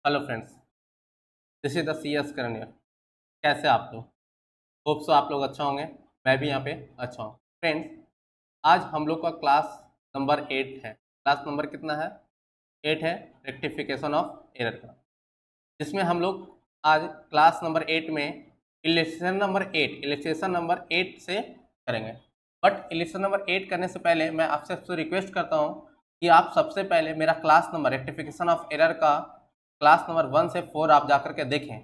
Hello friends, this is the C S Karan here। कैसे आप लोग? होप सो आप लोग अच्छा होंगे। मैं भी यहाँ पे अच्छा हूँ। फ्रेंड्स, आज हम लोग का क्लास नंबर 8 है। क्लास नंबर कितना है? 8 है, रेक्टिफिकेशन ऑफ एरर का। जिसमें हम लोग आज क्लास नंबर 8 में इलिस्ट्रेशन नंबर 8 से करेंगे। बट इलिस्ट्रेशन नंबर 8 करने से पहले मैं आपसे रिक्वेस्ट करता हूँ कि आप सबसे पहले मेरा class number rectification of error का क्लास नंबर 1 से 4 आप जाकर के देखें।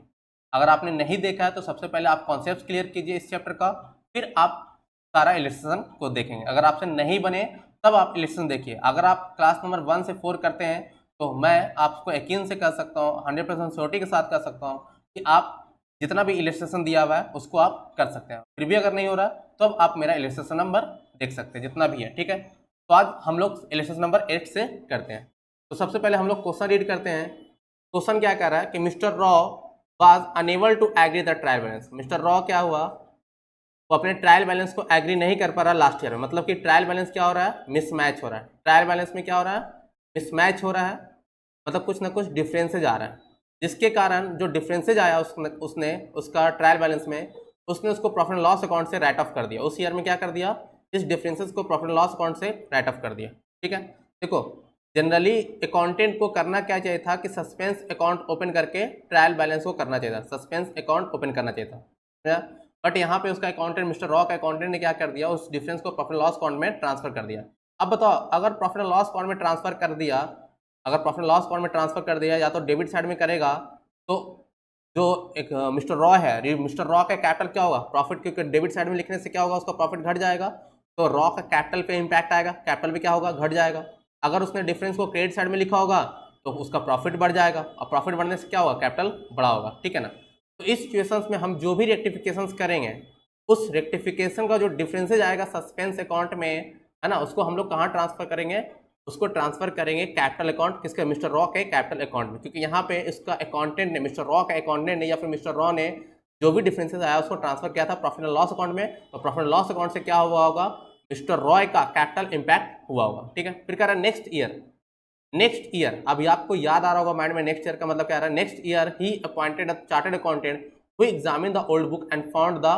अगर आपने नहीं देखा है तो सबसे पहले आप कॉन्सेप्ट क्लियर कीजिए इस चैप्टर का, फिर आप सारा इलिस्ट्रेशन को देखेंगे। अगर आपसे नहीं बने तब आप इलिस्ट्रेशन देखिए। अगर आप क्लास नंबर 1 से 4 करते हैं तो मैं आपको यकीन से कह सकता हूँ, 100% श्योरिटी के साथ कह सकता हूँ कि आप जितना भी इलिस्ट्रेशन दिया हुआ है उसको आप कर सकते हैं। फिर भी अगर नहीं हो रहा तो अब आप मेरा इलिस्ट्रेशन नंबर देख सकते हैं जितना भी है, ठीक है। तो आज हम लोग इलिस्ट्रेशन नंबर 8 से करते हैं। तो सबसे पहले हम लोग क्वेश्चन रीड करते हैं। क्वेश्चन क्या कह रहा है कि mister Roy was unable to agree the trial balance. Mister Roy क्या हुआ, वो अपने ट्रायल बैलेंस को एग्री नहीं कर पा रहा लास्ट ईयर में। मतलब कि ट्रायल बैलेंस क्या हो रहा है, मिसमैच हो रहा है। ट्रायल बैलेंस में क्या हो रहा है, मिसमैच हो रहा है। मतलब कुछ ना कुछ डिफरेंसेज आ रहा है, जिसके कारण जो डिफरेंसेज आया उसने उसका ट्रायल बैलेंस में उसने उसको प्रॉफिट एंड लॉस अकाउंट से राइट ऑफ कर दिया। उस ईयर में क्या कर दिया, इस डिफरेंसेस को प्रॉफिट एंड लॉस अकाउंट से राइट ऑफ कर दिया, ठीक है। देखो, जनरली अकाउंटेंट को करना क्या चाहिए था कि सस्पेंस अकाउंट ओपन करके ट्रायल बैलेंस को करना चाहिए था, सस्पेंस अकाउंट ओपन करना चाहिए था। बट यहाँ पे उसका अकाउंटेंट, मिस्टर रॉ का अकाउंटेंट ने क्या कर दिया, उस डिफरेंस को प्रॉफिट लॉस अकाउंट में ट्रांसफर कर दिया। अब बताओ, अगर प्रॉफिट लॉस अकाउंट में ट्रांसफर कर दिया, अगर प्रॉफिट लॉस अकाउंट में ट्रांसफर कर दिया या तो डेबिट साइड में करेगा तो जो एक मिस्टर रॉ है, मिस्टर रॉ का कैपिटल क्या होगा, प्रॉफिट, क्योंकि डेबिट साइड में लिखने से क्या होगा, उसका प्रॉफिट घट जाएगा। तो रॉ का कैपिटल पे इंपैक्ट आएगा, कैपिटल भी क्या होगा, घट जाएगा। अगर उसने डिफरेंस को क्रेडिट साइड में लिखा होगा तो उसका प्रॉफिट बढ़ जाएगा, और प्रॉफिट बढ़ने से क्या होगा, कैपिटल बड़ा होगा, ठीक है ना। तो इस सिचुएशंस में हम जो भी रेक्टिफिकेशंस करेंगे, उस रेक्टिफिकेशन का जो डिफरेंसेज आएगा सस्पेंस अकाउंट में, है ना, उसको हम लोग कहाँ ट्रांसफर करेंगे, उसको ट्रांसफर करेंगे कैपिटल अकाउंट, किसके, मिस्टर रॉ के कैपिटल अकाउंट में। क्योंकि यहाँ पे इसका अकाउंटेंट ने, मिस्टर रॉ का अकाउंटेंट ने या फिर मिस्टर रॉ ने जो भी डिफरेंसेस आया उसको ट्रांसफर किया था प्रॉफिट एंड लॉस अकाउंट में। तो प्रॉफिट एंड लॉस अकाउंट से क्या हुआ होगा, मिस्टर रॉय का कैपिटल इंपैक्ट हुआ होगा, ठीक है। फिर कह रहा है नेक्स्ट ईयर, नेक्स्ट ईयर, अभी आपको याद आ रहा होगा माइंड में, नेक्स्ट ईयर का मतलब क्या रहा है, next year he appointed a chartered accountant who examine the old book and found the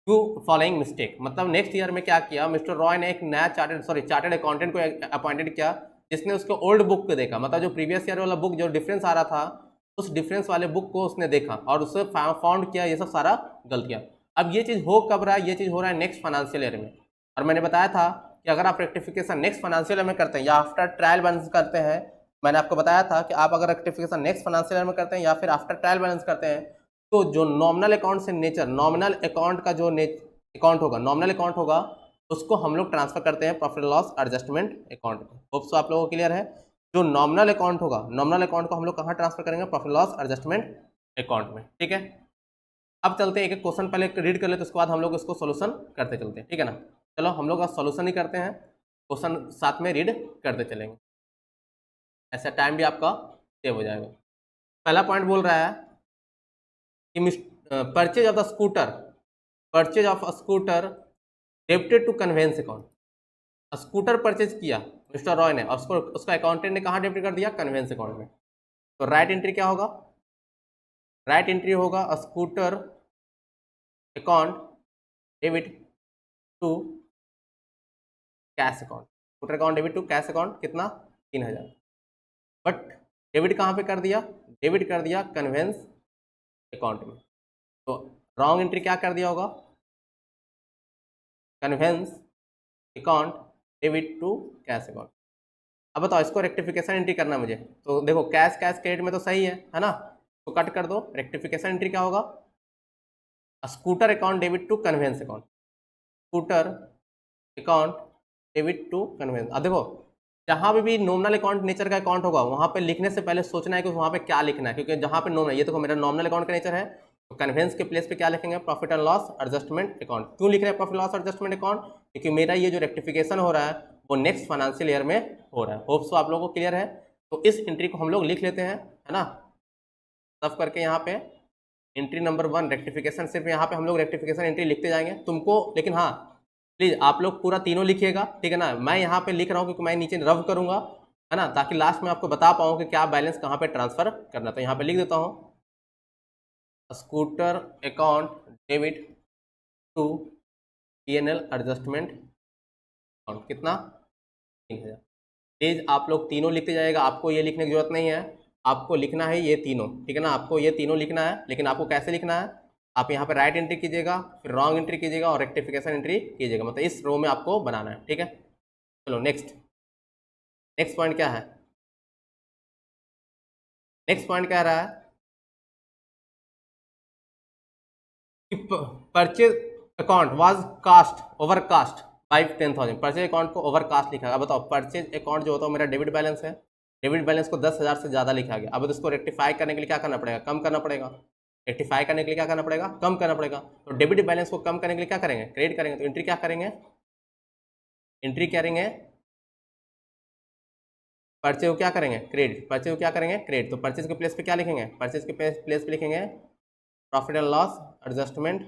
two following mistake. मतलब नेक्स्ट ईयर में क्या किया, मिस्टर रॉय ने एक नया चार्टर्ड अकाउंटेंट को अपॉइंटेड किया, जिसने उसके ओल्ड बुक को देखा। मतलब जो प्रीवियस ईयर वाला बुक जो डिफरेंस आ रहा था, उस डिफरेंस वाले बुक को उसने देखा और उससे फाउंड किया ये सब सारा गलतियां। अब ये चीज़ हो कब रहा है, ये चीज़ हो रहा है नेक्स्ट फाइनेंशियल ईयर में। और मैंने बताया था कि अगर आप रेक्टिफिकेशन नेक्स्ट फाइनेंशियल ईयर में करते हैं या आफ्टर ट्रायल बैलेंस करते हैं, मैंने आपको बताया था कि आप अगर रेक्टिफिकेशन नेक्स्ट फाइनेंशियल ईयर में करते हैं या फिर आफ्टर ट्रायल बैलेंस करते हैं, तो जो नॉमिनल अकाउंट से नेचर, नॉमिनल अकाउंट का जो अकाउंट होगा, नॉमिनल अकाउंट होगा, उसको हम लोग ट्रांसफर करते हैं प्रॉफिट लॉस एडजस्टमेंट अकाउंट में। होप सो आप लोगों को क्लियर है। जो नॉमिनल अकाउंट होगा, नॉमिनल अकाउंट को हम लोग कहाँ ट्रांसफर करेंगे, प्रॉफिट लॉस एडजस्टमेंट अकाउंट में, ठीक है। अब चलते हैं, एक एक क्वेश्चन पहले रीड कर लेते, उसके बाद हम लोग इसको सोल्यूशन करते चलते हैं, ठीक है ना। चलो हम लोग सोल्यूशन ही करते हैं, क्वेश्चन साथ में रीड करते चलेंगे, ऐसा टाइम भी आपका सेव हो जाएगा। पहला पॉइंट बोल रहा है कि purchase of the scooter, purchase of a scooter debited to conveyance account. Scooter purchase किया मिस्टर रॉय ने, और उसका अकाउंटेंट ने कहाँ डेबिट कर दिया, कन्वेंस अकाउंट में। तो राइट एंट्री क्या होगा, राइट एंट्री होगा scooter account debit to cash account. Scooter account debit to cash account कितना, 3000। बट डेबिट कहाँ पे कर दिया, डेबिट कर दिया कन्वेंस अकाउंट में। तो रॉन्ग एंट्री क्या कर दिया होगा, conveyance account debit to cash account. अब बताओ, इसको रेक्टिफिकेशन एंट्री करना है मुझे। तो देखो, कैश कैश क्रेडिट में तो सही है ना, तो कट कर दो। रेक्टिफिकेशन एंट्री क्या होगा, scooter account debit to conveyance account, scooter account debit to conveyance. अब देखो, जहाँ पे भी नॉमिनल अकाउंट नेचर का अकाउंट होगा, वहाँ पे लिखने से पहले सोचना है कि वहाँ पे क्या लिखना है। क्योंकि जहाँ पे नॉमिनल, ये देखो मेरा नॉमिनल अकाउंट का नेचर है, तो कन्वेंस के प्लेस पे क्या लिखेंगे, profit and loss adjustment account. क्यों लिख रहे हैं प्रॉफिट लॉस एडजस्टमेंट अकाउंट, क्योंकि मेरा ये जो रेक्टिफिकेशन हो रहा है वो नेक्स्ट फाइनेंशियल ईयर में हो रहा है। होप सो आप लोगों को क्लियर है। तो इस एंट्री को हम लोग लिख लेते हैं, है ना, सब करके यहाँ पे एंट्री नंबर 1 रेक्टिफिकेशन। सिर्फ यहाँ पे हम लोग रेक्टिफिकेशन एंट्री लिखते जाएंगे तुमको, लेकिन हाँ प्लीज आप लोग पूरा तीनों लिखिएगा, ठीक है ना। मैं यहाँ पे लिख रहा हूँ क्योंकि मैं नीचे रब करूँगा, है ना, ताकि लास्ट में आपको बता पाऊँ कि क्या बैलेंस कहाँ पे ट्रांसफर करना। तो यहाँ पे लिख देता हूँ scooter account debit to PNL adjustment account, कितना 3000। प्लीज आप लोग तीनों लिखते जाएगा, आपको ये लिखने की जरूरत नहीं है, आपको लिखना है ये तीनों, ठीक है ना, आपको ये तीनों लिखना है। लेकिन आपको कैसे लिखना है, आप यहाँ पे राइट एंट्री कीजिएगा, फिर रॉन्ग एंट्री कीजिएगा और रेक्टिफिकेशन एंट्री कीजिएगा, मतलब इस रो में आपको बनाना है, ठीक है। चलो नेक्स्ट, नेक्स्ट पॉइंट क्या है, नेक्स्ट पॉइंट कह रहा है कि purchase account was cast over cast 5-10,000, purchase account को ओवर कास्ट लिखा गया। अब बताओ परचेज अकाउंट जो होता है मेरा डेबिट बैलेंस है, डेबिट बैलेंस को 10,000 से ज़्यादा लिखा गया। अब इसको रेक्टिफाई करने के लिए क्या करना पड़ेगा, कम करना पड़ेगा। रेक्टिफाई करने के लिए क्या करना पड़ेगा, कम करना पड़ेगा। तो डेबिट बैलेंस को कम करने के लिए क्या करेंगे, क्रेडिट करेंगे। तो एंट्री क्या करेंगे, एंट्री करेंगे परचेज को क्या करेंगे, क्रेडिट, परचेज को क्या करेंगे, क्रेडिट। तो परचेज के प्लेस पे क्या लिखेंगे, परचेज के प्लेस पे लिखेंगे profit and loss adjustment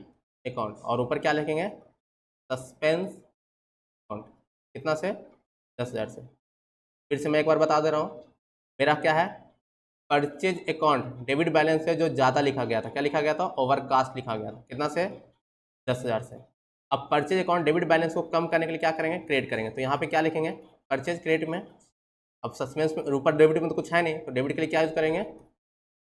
account, और ऊपर क्या लिखेंगे, सस्पेंस अकाउंट, कितना से 10,000 से। फिर से मैं एक बार बता दे रहा हूँ, मेरा क्या है, परचेज अकाउंट डेबिट बैलेंस से जो ज़्यादा लिखा गया था, क्या लिखा गया था, ओवरकास्ट लिखा गया था, कितना से 10,000 से। अब परचेज अकाउंट डेबिट बैलेंस को कम करने के लिए क्या करेंगे, क्रेडिट करेंगे। तो यहाँ पे क्या लिखेंगे, परचेज क्रेडिट में, अब सस्पेंस में ऊपर डेबिट में तो कुछ है नहीं, तो डेबिट के लिए क्या यूज करेंगे,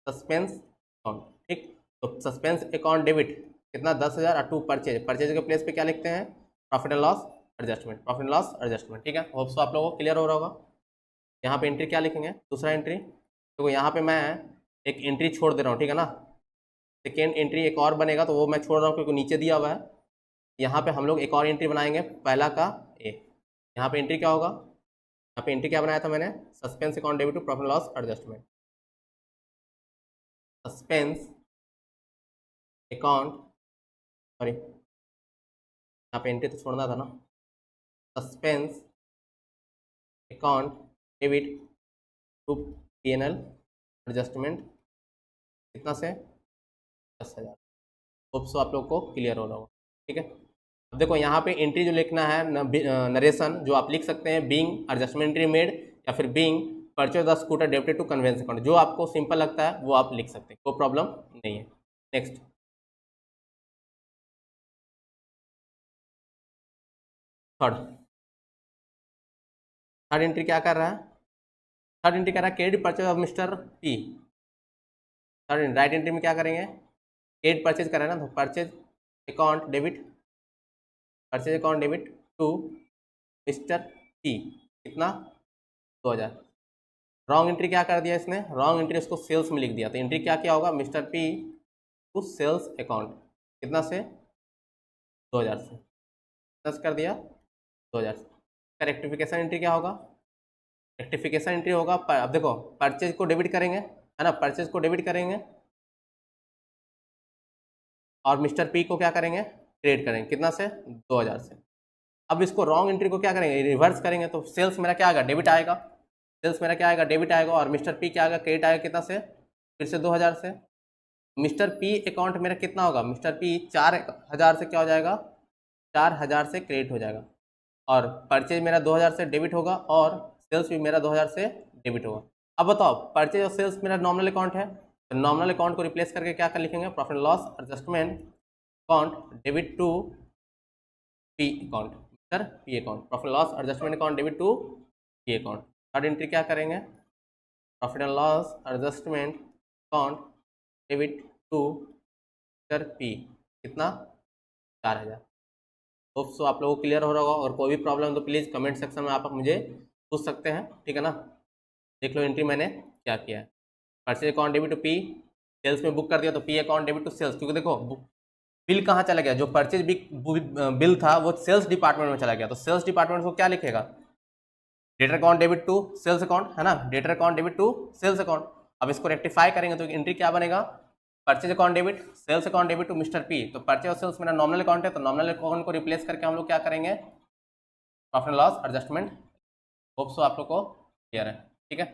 सस्पेंस अकाउंट, ठीक। तो सस्पेंस अकाउंट डेबिट कितना 10,000 और टू परचेज, परचेज के प्लेस पे क्या लिखते हैं, profit and loss adjustment, profit and loss adjustment, ठीक है। होप सो आप लोगों को क्लियर हो रहा होगा। यहाँ पे एंट्री क्या लिखेंगे, दूसरा एंट्री, तो यहाँ पे मैं एक एंट्री छोड़ दे रहा हूँ, ठीक है ना। सेकेंड एंट्री एक और बनेगा तो वो मैं छोड़ रहा हूँ क्योंकि नीचे दिया हुआ है। यहाँ पे हम लोग एक और एंट्री बनाएंगे, पहला का ए। यहाँ पे एंट्री क्या होगा, यहाँ पे एंट्री क्या बनाया था मैंने, suspense account debit to profit loss adjustment, suspense account, sorry यहाँ पे एंट्री तो छोड़ना था ना, suspense account debit to PNL adjustment, कितना से 10,000। होप सो आप लोग को क्लियर हो रहा होगा, ठीक है। अब देखो यहाँ पे एंट्री जो लिखना है नरेशन, जो आप लिख सकते हैं बीइंग एडजस्टमेंट एंट्री मेड, या फिर being purchase the scooter debited to conveyance account, जो आपको सिंपल लगता है वो आप लिख सकते हैं, कोई प्रॉब्लम नहीं है। नेक्स्ट, थर्ड, थर्ड एंट्री क्या कर रहा है, थर्ड एंट्री कर रहा है credit purchase of mister P. Third right entry में क्या करेंगे, क्रेडिट परचेज कर रहे हैं ना, तो purchase account debit, purchase account debit to mister P, कितना 2,000। रॉन्ग एंट्री क्या कर दिया इसने, रॉन्ग एंट्री उसको सेल्स में लिख दिया, तो एंट्री क्या क्या होगा, mister P to sales account, कितना से 2,000 से, 10 कर दिया 2,000 से। का रेक्टिफिकेशन एंट्री क्या होगा, रेक्टिफिकेशन एंट्री होगा अब देखो परचेज को डेबिट करेंगे, है ना, परचेज को डेबिट करेंगे और मिस्टर पी को क्या करेंगे, क्रेडिट करेंगे, कितना से 2,000 से। अब इसको रॉन्ग एंट्री को क्या करेंगे, रिवर्स करेंगे, तो सेल्स मेरा क्या आएगा, डेबिट आएगा, सेल्स मेरा क्या आएगा, डेबिट आएगा, और मिस्टर पी क्या आएगा, क्रेडिट आएगा, कितना से, फिर से 2,000 से। मिस्टर पी अकाउंट मेरा कितना होगा, मिस्टर पी 4,000 से क्या हो जाएगा, 4,000 से क्रेडिट हो जाएगा, और परचेज मेरा 2,000 से डेबिट होगा, और सेल्स भी मेरा 2,000 से डेबिट होगा। अब बताओ परचेज और सेल्स मेरा नॉमिनल अकाउंट है, तो नॉमिनल अकाउंट को रिप्लेस करके क्या कर लिखेंगे, profit loss adjustment account debit to P account, sir P account, profit loss adjustment account debit to P account. Third entry क्या करेंगे, profit and loss adjustment account debit to sir P, कितना 4,000। Hope so आप लोगों को clear हो रहा होगा, और कोई भी प्रॉब्लम तो प्लीज़ कमेंट सेक्शन में आप मुझे पूछ सकते हैं, ठीक है ना। देख लो एंट्री मैंने क्या किया है, purchase account debit to P, sales में बुक कर दिया तो P account debit to sales, क्योंकि देखो बिल कहाँ चला गया, जो परचेज बिल था वो सेल्स डिपार्टमेंट में चला गया, तो सेल्स डिपार्टमेंट को क्या लिखेगा, debtor account debit to sales account, है ना, debtor account debit to sales account. अब इसको रेक्टिफाई करेंगे तो एंट्री क्या बनेगा, purchase account debit sales account debit to mister P. तो परचेज और सेल्स मेरा नॉमिनल अकाउंट है, तो नॉमिनल अकाउंट को रिप्लेस करके हम लोग क्या करेंगे, profit loss adjustment. Hope so आप लोग को क्लियर है, ठीक है।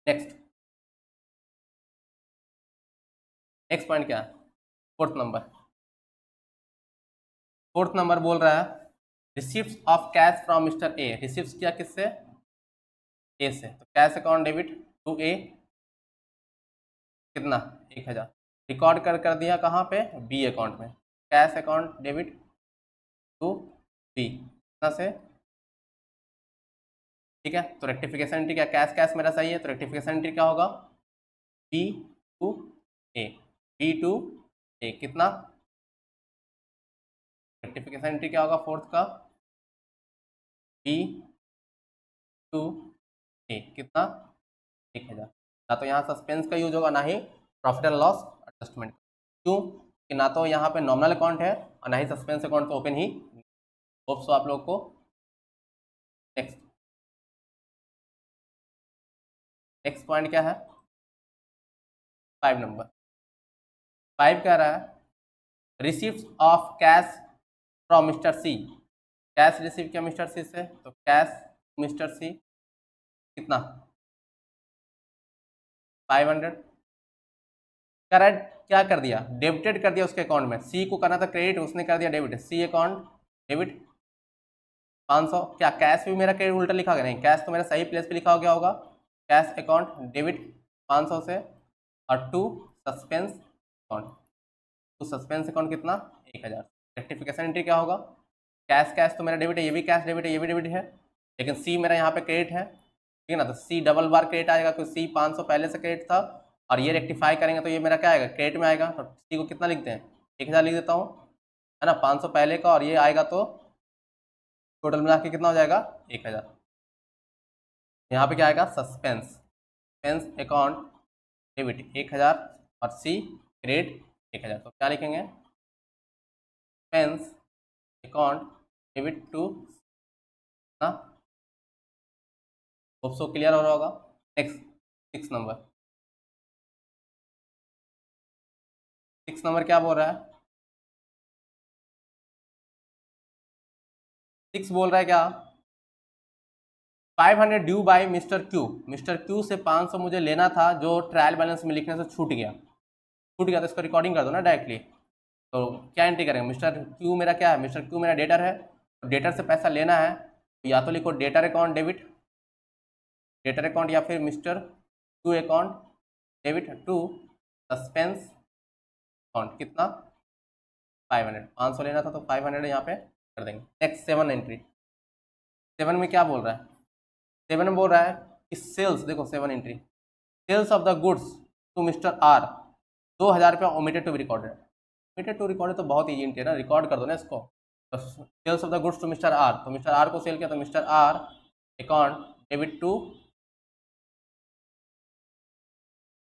नेक्स्ट, नेक्स्ट पॉइंट क्या है, फोर्थ नंबर, फोर्थ नंबर बोल रहा है receipt of cash from mister A, receipt किया किससे, ए से, तो cash account debit to A कितना 1000 रिकॉर्ड कर दिया कहाँ पे, बी अकाउंट में। Cash account debit to B कितना से, ठीक है। तो रेक्टिफिकेशन एंट्री क्या, कैश कैश मेरा सही है, तो रेक्टिफिकेशन एंट्री क्या होगा, B to A, B to A कितना, रेक्टिफिकेशन एंट्री क्या होगा फोर्थ का, बी टू ए कितना 1000। ना तो यहाँ सस्पेंस का यूज होगा, ना ही प्रॉफिट एंड लॉस एडजस्टमेंट। क्यों कि ना तो यहाँ पे नॉमिनल अकाउंट है और ना ही सस्पेंस अकाउंट तो ओपन ही। होप सो आप लोग को। नेक्स्ट पॉइंट क्या है, 5 नंबर। 5 कह रहा है receives of cash from mister C, cash receive किया मिस्टर सी से, तो कैश मिस्टर सी कितना 500। करेक्ट, क्या कर दिया, डेबिटेड कर दिया उसके अकाउंट में, सी को करना था क्रेडिट, उसने कर दिया डेबिट, सी अकाउंट डेबिट 500। क्या कैश भी मेरा क्रेडिट उल्टा लिखा गया, नहीं कैश तो मेरा सही प्लेस पे लिखा गया होगा, कैश अकाउंट डेबिट 500 से, और टू सस्पेंस अकाउंट, तो सस्पेंस अकाउंट कितना 1000। रेक्टिफिकेशन एंट्री क्या होगा, कैश कैश तो मेरा डेबिट है, ये भी कैश डेबिट है, ये भी डेबिट है, लेकिन सी मेरा यहाँ पे क्रेडिट है, ठीक है ना, तो सी डबल बार क्रेडिट आएगा क्योंकि सी 500 पहले से क्रेडिट था, और ये रेक्टिफाई करेंगे तो ये मेरा क्या आएगा, क्रेडिट में आएगा, तो सी को कितना लिखते हैं 1000 लिख देता हूँ, है ना, 500 पहले का और ये आएगा तो टोटल मिला के कितना हो जाएगा 1000। यहाँ पे क्या आएगा, सस्पेंस, सस्पेंस अकाउंट डेबिट 1000 और सी क्रेडिट 1000, तो क्या लिखेंगे, सस्पेंस अकाउंट डेबिट टू ना। होप सो क्लियर हो रहा होगा। नेक्स्ट 6 नंबर, 6 नंबर क्या बोल रहा है, 6 बोल रहा है क्या, 500 due by mister Q, mister Q से 500 मुझे लेना था जो ट्रायल बैलेंस में लिखने से छूट गया, तो इसको रिकॉर्डिंग कर दो ना डायरेक्टली। तो क्या एंट्री करेंगे, मिस्टर क्यू मेरा क्या है, मिस्टर क्यू मेरा डेटर है, तो डेटर से पैसा लेना है, तो या तो लिखो debtor account debit, debtor account, या फिर mister Q account debit to suspense account कितना 500, 500 लेना था तो 500 यहाँ पे कर देंगे। नेक्स्ट 7 एंट्री, 7 में क्या बोल रहा है, 7 में बोल रहा है कि सेल्स, देखो 7 entry, sales of the goods to mister R 2000 रुपया omitted to be recorded, omitted to recorded तो बहुत ईजी एंट्री है ना, रिकॉर्ड कर दो ना इसको। तो sales of the goods to mister R, तो मिस्टर आर को सेल किया, तो mister R account debit to,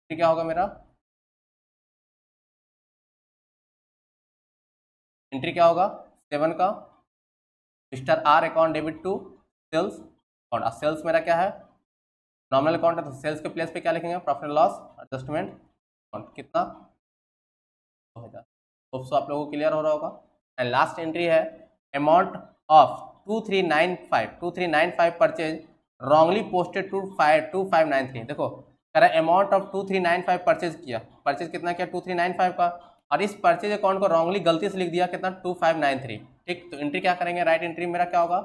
क्या होगा मेरा एंट्री क्या होगा 7 का, mister R account debit to sales account, sales मेरा क्या है नॉमिनल अकाउंट है, तो सेल्स के प्लेस पे क्या लिखेंगे, प्रॉफिट लॉस एडजस्टमेंट अकाउंट कितना 2000। होप सो आप लोगों को क्लियर हो रहा होगा। एंड लास्ट एंट्री है amount of 2395 purchase wrongly posted to 2593, देखो कह रहा है अमाउंट ऑफ 2395 परचेज किया, परचेज कितना किया 2395 का, और इस परचेज अकाउंट को रॉन्गली गलती से लिख दिया कितना 2593, ठीक। तो एंट्री क्या करेंगे, राइट एंट्री मेरा क्या होगा,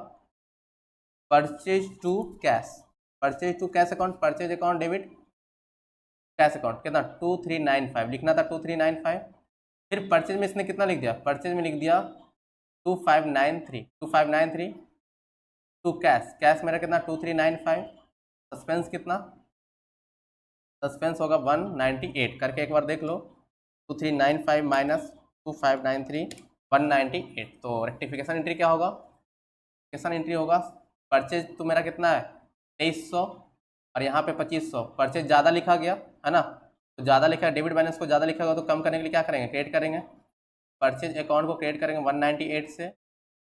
purchase to cash, purchase to cash account, purchase account debit cash account कितना 2395 लिखना था 2395, फिर परचेज में इसने कितना लिख दिया, परचेज में लिख दिया 2593 टू कैश, कैश मेरा कितना 2395, सस्पेंस कितना, सस्पेंस होगा 198 करके एक बार देख लो, 2395 माइनस 2593 198, तो रेक्टिफिकेशन एंट्री क्या होगा, रेक्टिफिकेशन एंट्री होगा परचेज तो मेरा कितना है 2300 और यहाँ पे 2500, परचेज ज़्यादा लिखा गया है ना, तो ज़्यादा लिखा है, डेबिट बैलेंस को ज़्यादा लिखा होगा तो कम करने के लिए क्या करेंगे, क्रेडिट करेंगे, परचेज अकाउंट को क्रेडिट करेंगे 198 से,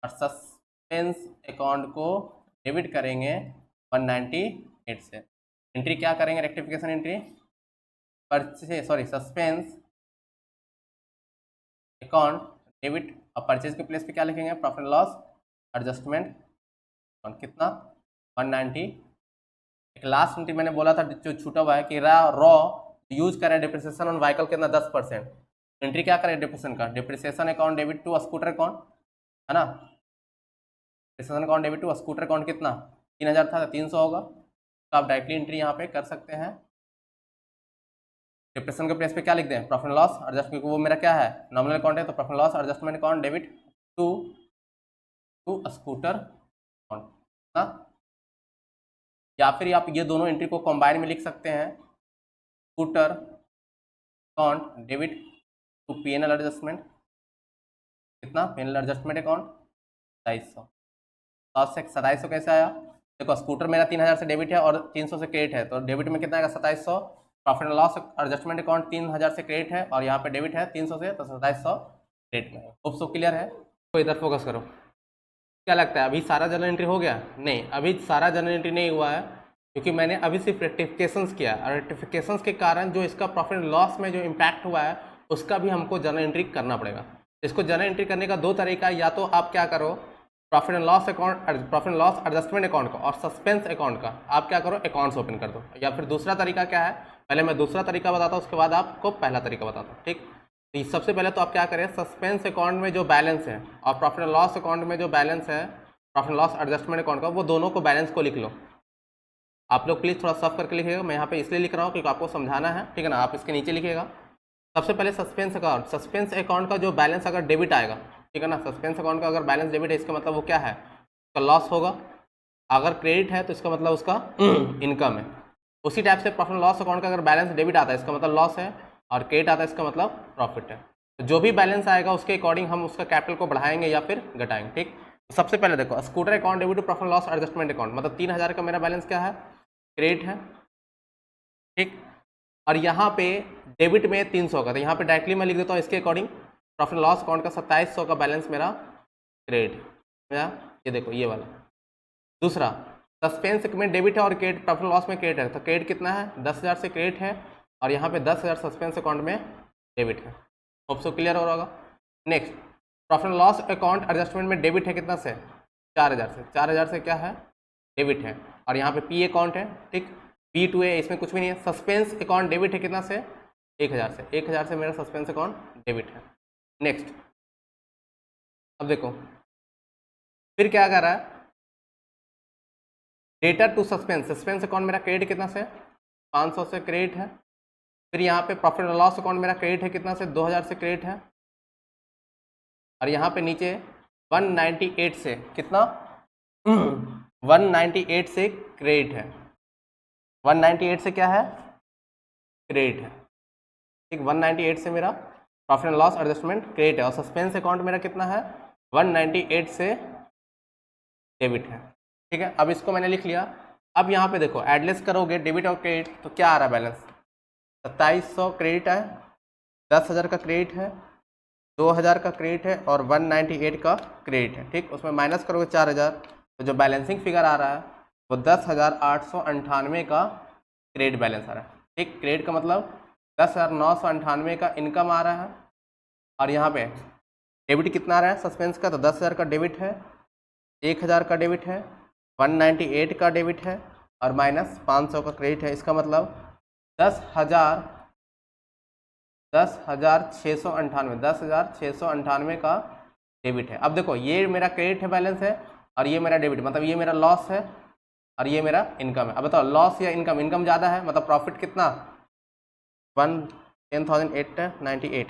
और सस्पेंस अकाउंट को डेबिट करेंगे 198 से। एंट्री क्या करेंगे, rectification entry purchase suspense account debit, और परचेज के प्लेस पे क्या लिखेंगे, प्रॉफिट लॉस एडजस्टमेंट अकाउंट कितना 190। एक लास्ट एंट्री मैंने बोला था जो छूटा हुआ है कि रॉ यूज करें डिप्रिसिएशन ऑन व्हीकल कितना 10%, एंट्री क्या करें डिप्रिसिएशन का, depreciation account debit to scooter account है ना, depreciation account debit to scooter account कितना 3000 था 300 होगा, तो आप डायरेक्टली एंट्री यहाँ पे कर सकते हैं। डिप्रेशन के प्लेस पे क्या लिख दें, प्रॉफिट एंड लॉस एडजस्टमेंट, वो मेरा क्या है नॉमिनल अकाउंट है, तो profit and loss adjustment account debit to scooter account ना, या फिर आप ये दोनों एंट्री को कंबाइन में लिख सकते हैं, scooter account debit to PNL adjustment, कितना पीएनएल एडजस्टमेंट अकाउंट 2700। 2700 कैसे आया, देखो स्कूटर मेरा 3000 से डेबिट है और 300 से क्रेडिट है, तो डेबिट में कितना आएगा 2700, profit and loss adjustment account 3000 से क्रेडिट है और यहाँ पे डेबिट है 300 से, तो 2700 क्रेडिट में। होप सो क्लियर है। तो इधर फोकस करो, क्या लगता है अभी सारा जर्नल एंट्री हो गया? नहीं, अभी सारा जर्नल एंट्री नहीं हुआ है, क्योंकि मैंने अभी सिर्फ रेक्टिफिकेशंस किया और रेक्टिफिकेशंस के कारण जो इसका प्रॉफिट एंड लॉस में जो इम्पैक्ट हुआ है उसका भी हमको जर्नल एंट्री करना पड़ेगा। इसको जर्नल एंट्री करने का दो तरीका है, या तो आप क्या करो profit and loss account, profit and loss adjustment account का और सस्पेंस अकाउंट का आप क्या करो अकाउंट्स ओपन कर दो, या फिर दूसरा तरीका क्या है, पहले मैं दूसरा तरीका बताता हूँ उसके बाद आपको पहला तरीका बताता हूँ, ठीक। तो सबसे पहले तो आप क्या करें, सस्पेंस अकाउंट में जो बैलेंस है और प्रॉफिट एंड लॉस अकाउंट में जो बैलेंस है, profit and loss adjustment account का, वो दोनों को बैलेंस को लिख लो। आप लोग प्लीज़ थोड़ा सॉल्व करके लिखिएगा, मैं यहाँ पे इसलिए लिख रहा हूँ क्योंकि आपको समझाना है, ठीक है ना। आप इसके नीचे लिखिएगा सबसे पहले सस्पेंस अकाउंट, सस्पेंस अकाउंट का जो बैलेंस अगर डेबिट आएगा, ठीक है ना, सस्पेंस अकाउंट का अगर बैलेंस डेबिट है इसका मतलब वो क्या है, उसका लॉस होगा। अगर क्रेडिट है तो इसका मतलब उसका इनकम है। उसी टाइप से प्रॉफिट एंड लॉस अकाउंट का अगर बैलेंस डेबिट आता है इसका मतलब लॉस है, और क्रेडिट आता है इसका मतलब प्रॉफिट है। तो जो भी बैलेंस आएगा उसके अकॉर्डिंग हम उसका कैपिटल को बढ़ाएंगे या फिर घटाएंगे, ठीक। सबसे पहले देखो scooter account debit to profit and loss adjustment account, मतलब 3000 का मेरा बैलेंस क्या है, क्रेडिट है, ठीक। और यहाँ पे डेबिट में 300 का, तो यहाँ पे डायरेक्टली मैं लिख देता हूँ इसके according profit and loss account का 2700 का बैलेंस मेरा क्रेडिट मेरा, ये देखो ये वाला। दूसरा सस्पेंस में डेबिट है और क्रेडिट प्रॉफिट लॉस में क्रेडिट है, तो क्रेडिट कितना है 10,000 से क्रेडिट है और यहाँ पे 10,000 सस्पेंस अकाउंट में डेबिट है। होप सो क्लियर हो रहा होगा। Next profit and loss account adjustment में डेबिट है कितना से 4,000 से, 4,000 से क्या है डेबिट है, और यहाँ पे पी अकाउंट है, ठीक, P2 है, इसमें कुछ भी नहीं है। सस्पेंस अकाउंट डेबिट है कितना से 1,000 से, 1,000 से मेरा सस्पेंस अकाउंट डेबिट है। नेक्स्ट अब देखो फिर क्या कर रहा है, debtor to suspense, suspense account मेरा क्रेडिट कितना से 500 से क्रेडिट है। फिर यहाँ पे प्रॉफिट एंड लॉस अकाउंट मेरा क्रेडिट है कितना से 2,000 से क्रेडिट है, और यहाँ पे नीचे 198 से कितना 198 से क्रेडिट है, 198 से क्या है क्रेडिट है, ठीक। 198 से मेरा profit and loss adjustment credit है, और सस्पेंस अकाउंट मेरा कितना है 198 से डेबिट है, ठीक है। अब इसको मैंने लिख लिया। अब यहाँ पे देखो एडलेस करोगे डेबिट और क्रेडिट, तो क्या आ रहा है बैलेंस 2700 क्रेडिट है, 10,000 का क्रेडिट है, 2,000 का क्रेडिट है और 198 का क्रेडिट है, ठीक। उसमें माइनस करोगे 4,000, तो जो बैलेंसिंग फिगर आ रहा है वो 10,898 का क्रेडिट बैलेंस आ रहा है, ठीक। क्रेडिट का मतलब 10,998 का इनकम आ रहा है, और यहाँ पे डेबिट कितना आ रहा है सस्पेंस का, तो 10,000 का डेबिट है, 1,000 का डेबिट है, 198 का डेबिट है और माइनस 500 का क्रेडिट है। इसका मतलब 10,698 का डेबिट है। अब देखो ये मेरा क्रेडिट है बैलेंस है और ये मेरा डेबिट, मतलब ये मेरा लॉस है और ये मेरा इनकम है। अब बताओ लॉस या इनकम, इनकम ज़्यादा है मतलब प्रॉफिट कितना 10,898,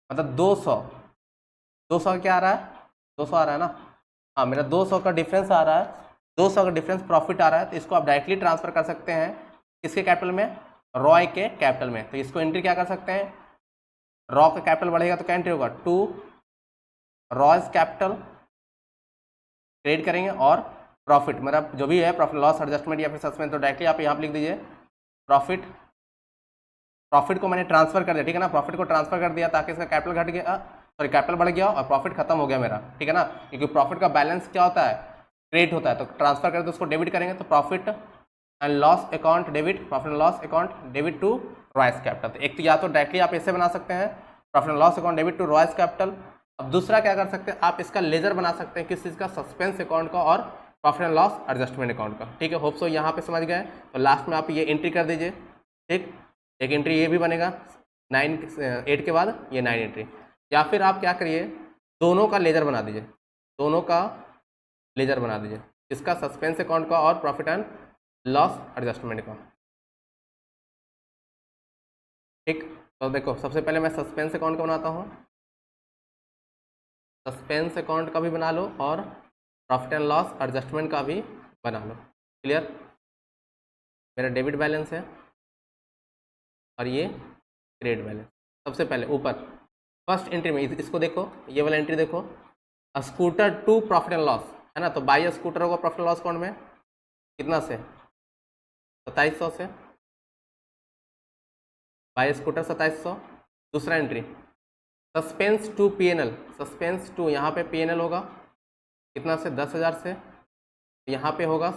मतलब 200 क्या आ रहा है 200 आ रहा है ना, हाँ मेरा 200 का डिफरेंस आ रहा है, 200 का डिफरेंस प्रॉफिट आ रहा है। तो इसको आप डायरेक्टली ट्रांसफर कर सकते हैं किसके कैपिटल में, रॉय के कैपिटल में। तो इसको एंट्री क्या कर सकते हैं, रॉ का कैपिटल बढ़ेगा तो क्या एंट्री होगा टू रॉयज कैपिटल, क्रेडिट करेंगे, और प्रॉफिट मेरा जो भी है प्रॉफिट लॉस एडजस्टमेंट या फिर सस्पेंस, तो डायरेक्टली आप यहाँ पे लिख दीजिए प्रॉफिट को मैंने ट्रांसफर कर दिया, ठीक है ना, प्रॉफिट को ट्रांसफर कर दिया ताकि इसका कैपिटल घट गया, सॉरी कैपिटल बढ़ गया और प्रॉफिट खत्म हो गया मेरा, ठीक है ना, क्योंकि प्रॉफिट का बैलेंस क्या होता है क्रेडिट होता है, तो ट्रांसफर करें तो उसको डेबिट करेंगे, तो profit and loss account debit, profit and loss account debit to Roy's capital. तो एक तो या तो डायरेक्टली आप ऐसे बना सकते हैं profit and loss account debit to Roy's capital. अब दूसरा क्या कर सकते हैं, आप इसका लेजर बना सकते हैं किस चीज़ का, सस्पेंस अकाउंट का और profit and loss adjustment account का, ठीक है। होप सो यहाँ पे समझ गए। तो लास्ट में आप ये एंट्री कर दीजिए, ठीक, एक एंट्री ये भी बनेगा 8 के बाद ये 9 एंट्री, या फिर आप क्या करिए दोनों का लेजर बना दीजिए, दोनों का लेजर बना दीजिए, इसका सस्पेंस अकाउंट का और profit and loss adjustment account. ठीक, तो देखो सबसे पहले मैं सस्पेंस अकाउंट का बनाता हूँ, सस्पेंस अकाउंट का भी बना लो और प्रॉफिट एंड लॉस एडजस्टमेंट का भी बना लो। क्लियर, मेरा डेबिट बैलेंस है और ये क्रेडिट बैलेंस। सबसे पहले ऊपर फर्स्ट एंट्री में इसको देखो, ये वाला एंट्री देखो, scooter to profit and loss है ना, तो बाई स्कूटर होगा प्रॉफिट एंड लॉस अकाउंट में कितना से 2700 से, बाई स्कूटर 2700। दूसरा entry suspense to PNL, suspense to यहाँ पे पीएनएल होगा कितना से 10,000 से, यहाँ पे होगा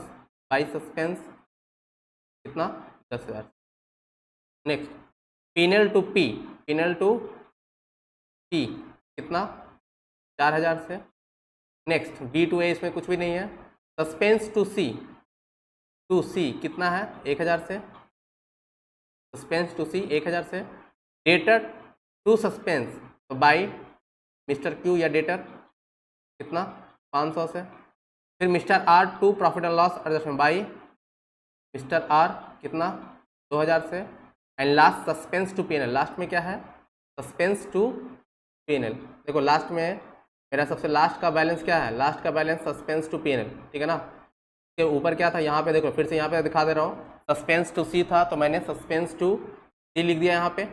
बाई सस्पेंस कितना 10,000। Next PNL to P, PNL to P कितना 4,000 से। नेक्स्ट डी टू ए इसमें कुछ भी नहीं है। सस्पेंस टू सी कितना है 1,000 से, सस्पेंस टू सी 1,000 से। डेटर टू सस्पेंस तो बाई मिस्टर क्यू या डेटर कितना 500 से। फिर mister R to profit and loss adjustment by mister R कितना 2,000 से। And last suspense to PNL, last में क्या है सस्पेंस टू पीएनएल। देखो लास्ट में मेरा सबसे लास्ट का बैलेंस क्या है, लास्ट का बैलेंस सस्पेंस टू पीएनएल, ठीक है ना। के ऊपर क्या था यहाँ पे देखो, फिर से यहाँ पे दिखा दे रहा हूँ, सस्पेंस टू सी था तो मैंने सस्पेंस टू सी लिख दिया यहाँ पे।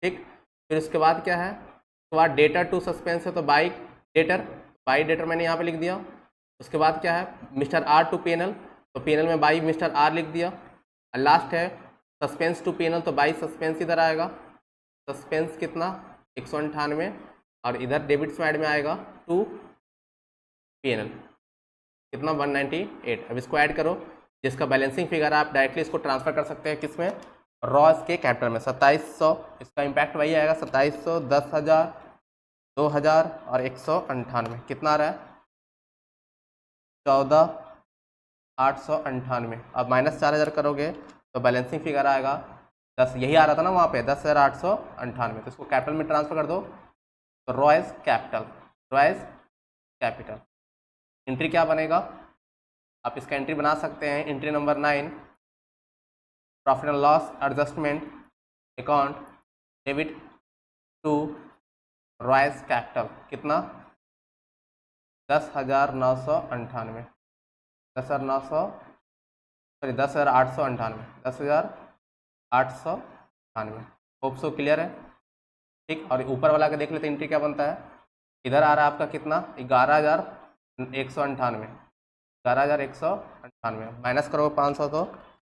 ठीक, फिर उसके बाद क्या है, उसके बाद डेटर टू सस्पेंस है तो बाई डेटर मैंने यहाँ पे लिख दिया। उसके बाद क्या है मिस्टर आर टू पीएनएल, तो पीएनएल में बाई मिस्टर आर लिख दिया। और लास्ट है सस्पेंस टू पीएनएल तो बाई सस्पेंस इधर आएगा, सस्पेंस कितना 198 और इधर डेबिट साइड में आएगा टू पीएनएल कितना 198। अब इसको ऐड करो, जिसका बैलेंसिंग फिगर है आप डायरेक्टली इसको ट्रांसफर कर सकते हैं किसमें, रॉस के कैपिटल में। 2700 इसका इम्पैक्ट वही आएगा, 2700, 10,000, 2,000 और 198 कितना आ रहा है 14,898। अब माइनस 4,000 करोगे तो बैलेंसिंग फिगर आएगा 10, यही आ रहा था ना वहाँ पे 10,898। तो इसको कैपिटल में ट्रांसफर कर दो तो रॉयस कैपिटल। एंट्री क्या बनेगा, आप इसका एंट्री बना सकते हैं, entry number 9 profit and loss adjustment account debit to Roy's capital कितना 10,998, 10,898। होप सो क्लियर है। ठीक, और ऊपर वाला के देख लेते एंट्री क्या बनता है। इधर आ रहा है आपका कितना 11,198, 11,198 माइनस करोगे 500 तो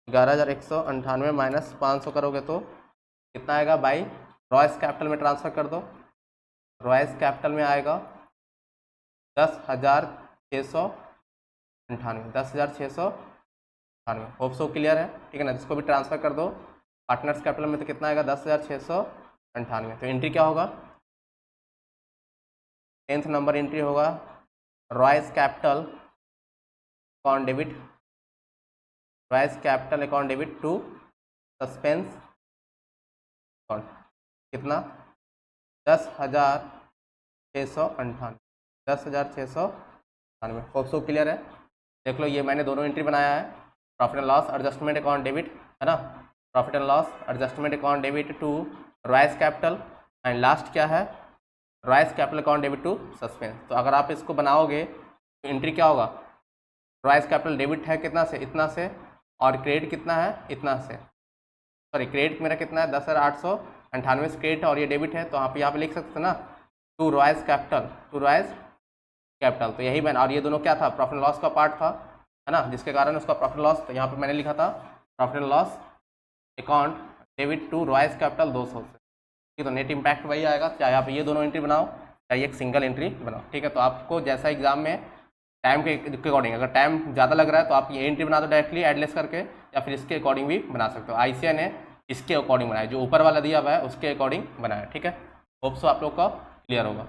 11,198 माइनस 500 करोगे तो कितना आएगा बाई रॉयस कैपिटल में ट्रांसफ़र कर दो। रॉयस कैपिटल में आएगा 10,698, 10,698। होप सो क्लियर है, ठीक है ना। जिसको भी ट्रांसफ़र कर दो पार्टनर्स कैपिटल में तो कितना आएगा 10,698। तो एंट्री क्या होगा, 10th नंबर एंट्री होगा Roy's capital account debit, Roy's capital account debit to suspense account कितना 10,698, 10,698। होप सो क्लियर है। देख लो ये मैंने दोनों एंट्री बनाया है, profit and loss adjustment account debit है ना, profit and loss adjustment account debit to Roy's capital and last क्या है Roy's capital account debit to suspense. तो अगर आप इसको बनाओगे तो एंट्री क्या होगा, रॉयस कैपिटल डेबिट है कितना से इतना से और क्रेडिट कितना है इतना से, सॉरी क्रेडिट मेरा कितना है 10,898 क्रेडिट और ये डेबिट है, तो आप यहाँ पे लिख सकते थे ना to Roy's capital, to Roy's capital. तो यही बना, और ये दोनों क्या था प्रॉफिट एंड लॉस का पार्ट था है ना, जिसके कारण उसका प्रॉफिट लॉस, तो यहाँ पे मैंने लिखा था profit and loss account debit to Roy's capital 200 से। ठीक, तो नेट इम्पैक्ट वही आएगा, चाहे आप ये दोनों एंट्री बनाओ चाहे एक सिंगल एंट्री बनाओ। ठीक है, तो आपको जैसा एग्जाम में टाइम के अकॉर्डिंग, अगर टाइम ज़्यादा लग रहा है तो आप ये एंट्री बना दो डायरेक्टली एडलेस करके, या फिर इसके अकॉर्डिंग भी बना सकते हो। ICA ने इसके अकॉर्डिंग बनाया, जो ऊपर वाला दिया हुआ है उसके अकॉर्डिंग बनाया। ठीक है, होप सो आप लोग का क्लियर होगा।